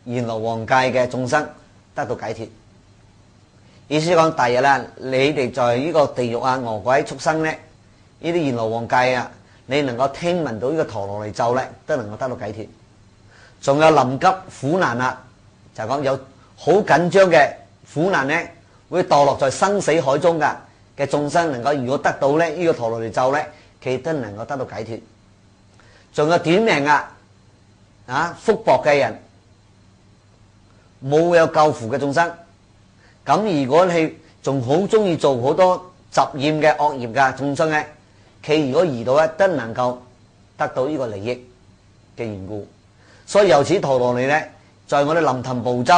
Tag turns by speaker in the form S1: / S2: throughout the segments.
S1: 閻羅王界嘅眾生得到解脫。意思講，第日啦，你哋在呢個地獄啊、餓鬼、畜生咧，呢啲閻羅王界啊，你能夠聽聞到呢個陀羅尼咒咧，都能夠得到解脫。仲有臨急苦難啊，就係講有好緊張嘅苦難咧，會墮落在生死海中嘅眾生，能夠如果得到咧呢個陀羅尼咒咧，佢都能夠得到解脫。仲有短命福薄嘅人，冇有救扶嘅眾生。咁如果你仲好中意做好多雜厭嘅惡業嘅眾生咧，佢如果遇到咧，都能夠得到呢個利益嘅緣故。所以由此陀羅尼咧，在我哋臨騰部洲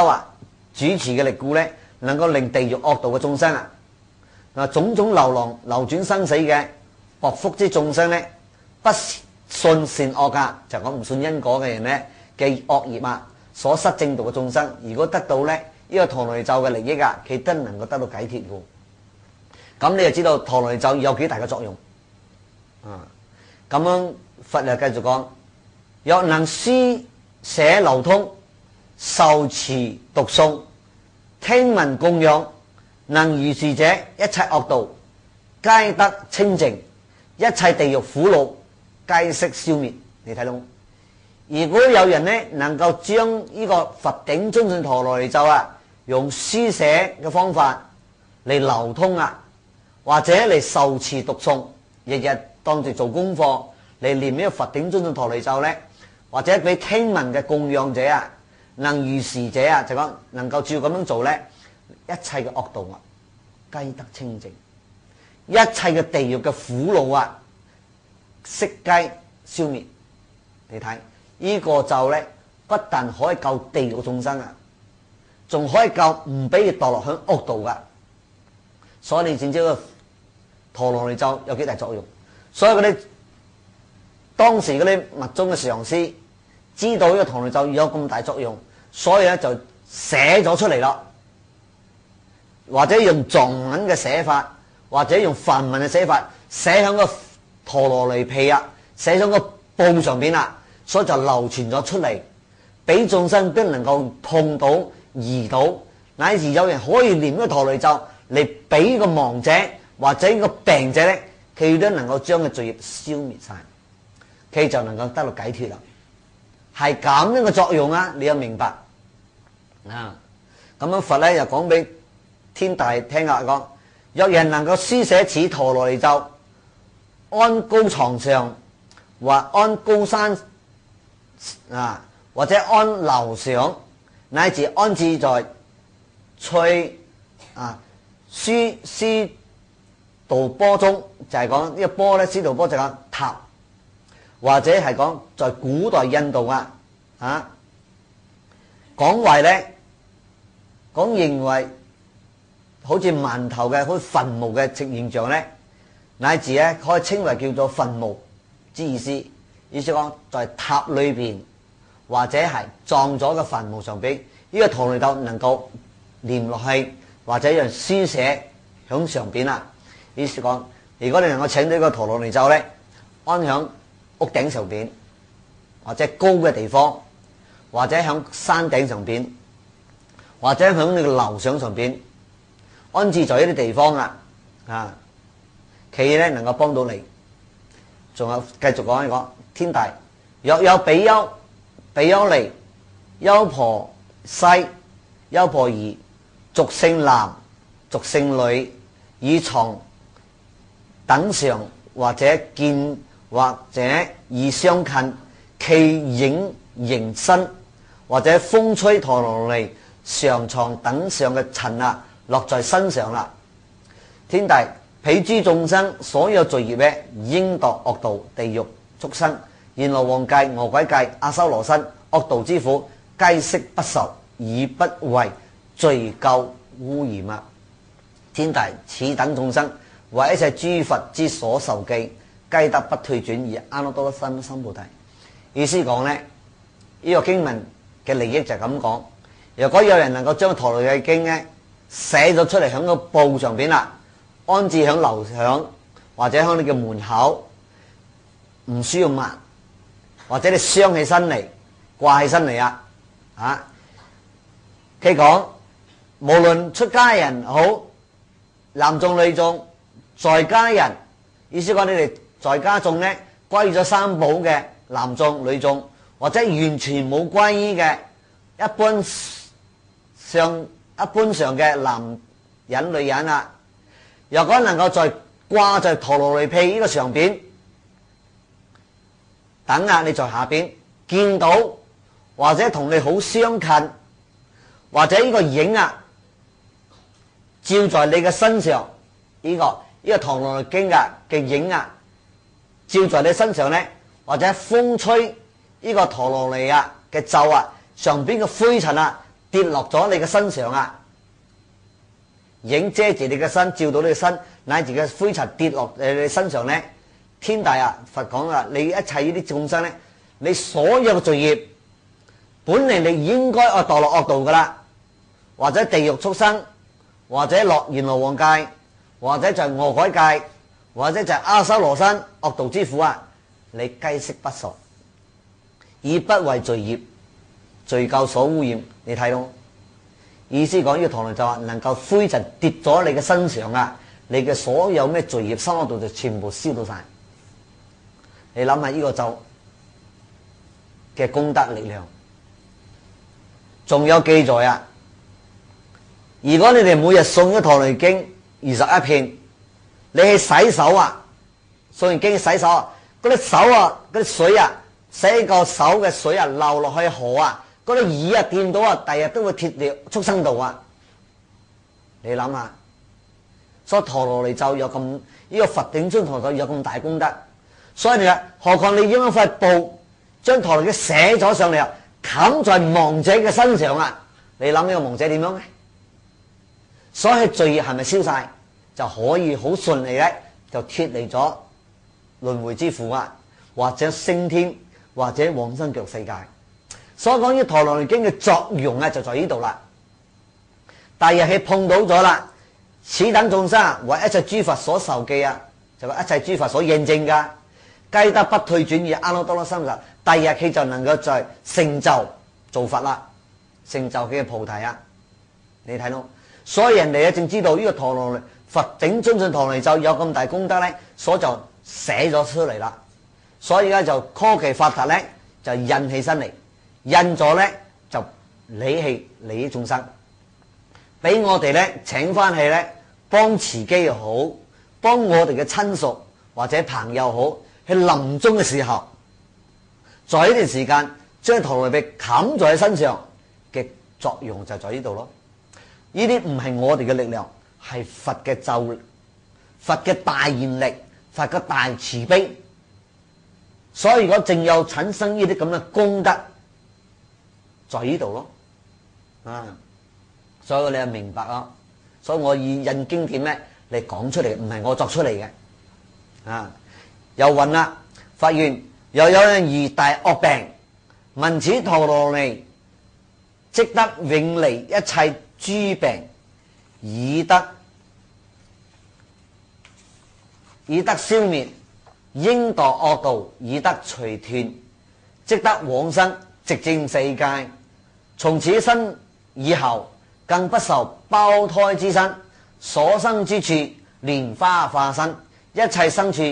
S1: 主持嘅力故咧，能夠令地獄惡道嘅眾生種種流浪流轉生死嘅薄福之眾生咧，不信善惡就講唔信因果嘅人咧嘅惡業所失正道嘅眾生，如果得到咧呢個陀羅尼咒嘅利益佢都能夠得到解脫嘅。咁你就知道陀羅尼咒有幾大嘅作用。咁樣佛又繼續講，若能書寫流通、受持讀誦、聽聞供養，能如是者，一切惡道皆得清淨，一切地獄苦惱皆悉消滅。你睇到？如果有人呢能夠將呢個佛頂尊勝陀羅尼咒用書寫嘅方法嚟流通或者嚟受持讀誦，日日當住做功課嚟念呢個佛頂尊勝陀羅尼咒呢，或者俾聽聞嘅供養者能如是者就講能夠照咁樣做呢，一切嘅惡道皆得清淨，一切嘅地獄嘅苦惱悉皆消滅。你睇呢個咒呢，不但可以救地獄眾生仲可以救唔俾佢墮落響惡道噶。所以你知唔知個陀羅尼咒有幾大作用？所以嗰啲當時嗰啲密宗嘅上師知道呢個陀羅尼咒有咁大作用，所以咧就寫咗出嚟啦，或者用藏文嘅寫法，或者用梵文嘅寫法，寫響個陀羅尼被寫響個布上邊所以就流傳咗出嚟，俾眾生都能夠痛到疑到，乃至有人可以念呢個陀羅尼咒嚟俾個亡者或者個病者咧，佢都能夠將個罪孽消滅晒，佢就能夠得到解脫啦。係咁樣嘅作用你有明白咁樣佛咧又講俾天大聽講，若人能夠書寫此陀羅尼咒，安高床上或安高山或者安樓上，乃至安置在翠書道波中，就係講呢個波咧，書道波就係塔，或者係講在古代印度講為咧，講認為好似饅頭嘅好似墳墓嘅形象咧，乃至咧可以稱為叫做墳墓之意思。意思講在塔裏邊或者係葬咗嘅墳墓上邊，呢個陀羅尼咒能夠念落去，或者用書寫響上邊意思講，如果你能夠請到呢個陀羅尼咒咧，安響屋頂上邊，或者高嘅地方，或者響山頂上邊，或者響你個樓上邊，安置在呢啲地方佢咧能夠幫到你。仲有繼續講一講，天大若有比丘、比丘尼、優婆塞、優婆夷、俗姓男、俗姓女，以床等上或者見或者以相近，其影形身或者風吹陀羅尼上床等上嘅塵落在身上啦。天大彼諸眾生所有罪業咧，應墮惡道、地獄、畜生、閻羅王界、餓鬼界、阿修羅身、惡道之苦，皆悉不受，以不為罪垢污染天大此等眾生，為一切諸佛之所受記，皆得不退轉而阿耨多羅三藐三菩提。意思講呢，呢個經文嘅利益就係咁講。如果有人能夠將陀羅尼經咧寫咗出嚟，響個布上邊安置響樓上或者響你嘅門口，唔需要抹，或者你鑲起身嚟掛起身嚟佢講無論出家人好，男眾女眾，在家人，意思講你哋在家眾呢，歸依咗三寶嘅男眾女眾，或者完全冇歸依嘅一般上嘅男人女人啊，若果能夠掛在陀羅尼毗呢個上邊，等啊你在下邊見到或者同你好相近，或者呢個影啊照在你嘅身上，呢個陀羅尼經嘅影啊照在你身上呢，或者風吹呢個陀羅尼啊嘅咒啊上邊嘅灰塵啊跌落咗你嘅身上啊，影遮住你嘅身，照到你嘅身，乃至嘅灰塵跌落你身上呢，天大啊！佛講啊，你一切呢啲眾生呢，你所有嘅罪業，本嚟你應該墮落惡道噶啦，或者地獄畜生，或者落閻羅王界，或者就係餓鬼界，或者就係阿修羅身惡道之苦啊！你雞悉不索，以不為罪業，罪咎所污染。你睇到意思講呢個陀羅尼就話能夠灰塵跌咗你嘅身上啊，你嘅所有咩罪業生惡道就全部燒到晒。你諗下呢個咒嘅功德力量，仲有記載啊！如果你哋每日誦咗陀羅尼經21遍，你去洗手啊，誦完經洗手啊，嗰啲手啊，嗰啲水啊，洗個手嘅水啊流落去河啊，嗰啲耳啊掂到啊，第日都會貼掉畜生道啊！你諗下，所以陀羅尼咒有咁呢個佛頂尊陀羅咒有咁大功德，所以你話何況你用一塊布將陀羅尼寫咗上嚟啊，冚在亡者嘅身上啊！你諗呢個亡者點樣呢？所以罪業係咪消晒，就可以好順利咧，就脫離咗輪迴之苦啊，或者升天，或者往生極樂世界。所以講呢陀羅尼經嘅作用啊，就在呢度啦。第日係碰到咗啦，此等眾生為一切諸佛所受記啊，就話一切諸佛所認證噶，皆得不退轉而阿耨多羅三藐三。第日佢就能夠在成就做佛啦，成就佢嘅菩提啊！你睇到，所以人哋咧正知道呢個陀羅尼佛頂尊勝陀羅尼咒有咁大功德咧，所以就寫咗出嚟啦。所以咧就科技發達咧，就印起身嚟，印咗咧就理氣利益眾生，俾我哋咧請翻去咧幫自己又好，幫我哋嘅親屬或者朋友好，喺臨終嘅時候，在呢段時間將陀羅尼被冚在身上嘅作用就在呢度咯。呢啲唔係我哋嘅力量，係佛嘅咒，佛嘅大願力，佛嘅大慈悲。所以如果正有產生呢啲咁嘅功德，在呢度咯，啊，所以你就明白咯。所以我以印經典咧嚟講出嚟，唔係我作出嚟嘅。啊，又云啦，發願又有人遇大惡病，聞此陀羅尼，即得永離一切諸病，以得消滅，應墮惡道，以得除斷，即得往生極淨世界。從此生以後，更不受胞胎之身，所生之處蓮花化身，一切生處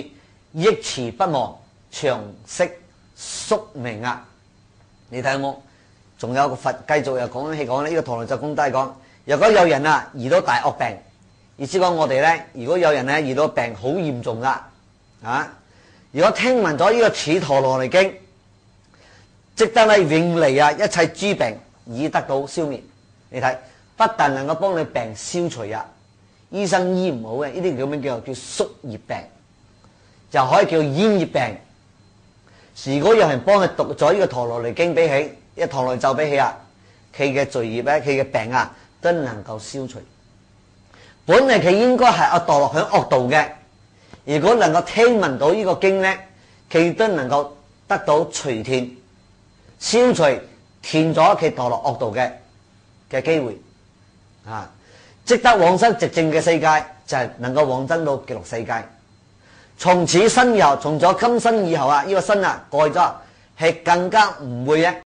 S1: 憶持不忘，長息宿命啊！你睇有冇？仲有個佛繼續又講起講呢個陀羅尼咒功德講，如果有人啊遇到大惡病，意思講我哋咧，如果有人咧遇到病好嚴重噶啊，如果聽聞咗呢個此陀羅尼經，即得咧永離啊一切諸病，以得到消滅。你睇，不但能夠幫你病消除啊，醫生醫唔好嘅呢啲叫咩？叫宿業病，就可以叫咽業病。如果有人幫佢讀咗呢個陀羅尼經俾起，一陀羅尼咒俾起啊，佢嘅罪業咧，佢嘅病啊都能夠消除。本嚟佢應該係墮落響惡道嘅，如果能夠聽聞到呢個經咧，佢都能夠得到除斷、消除斷咗佢墮落惡道嘅機會啊！即得往生極淨嘅世界，就係能夠往生到極樂世界。從此生以後，從咗今生以後啊，呢個身啊過咗係更加唔會咧。